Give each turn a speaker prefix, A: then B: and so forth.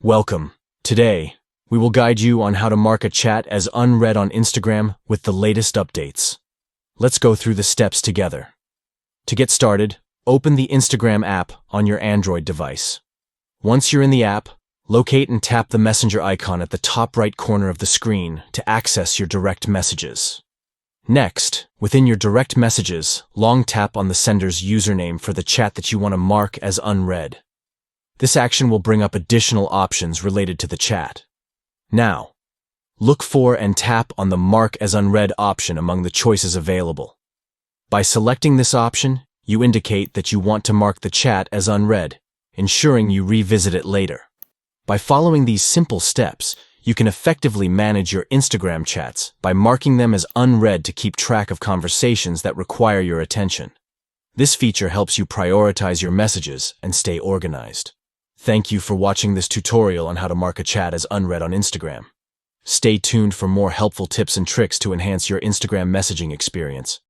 A: Welcome. Today, we will guide you on how to mark a chat as unread on Instagram with the latest updates. Let's go through the steps together. To get started, open the Instagram app on your Android device. Once you're in the app, locate and tap the messenger icon at the top right corner of the screen to access your direct messages. Next, within your direct messages, long tap on the sender's username for the chat that you want to mark as unread. This action will bring up additional options related to the chat. Now, look for and tap on the Mark as Unread option among the choices available. By selecting this option, you indicate that you want to mark the chat as unread, ensuring you revisit it later. By following these simple steps, you can effectively manage your Instagram chats by marking them as unread to keep track of conversations that require your attention. This feature helps you prioritize your messages and stay organized. Thank you for watching this tutorial on how to mark a chat as unread on Instagram. Stay tuned for more helpful tips and tricks to enhance your Instagram messaging experience.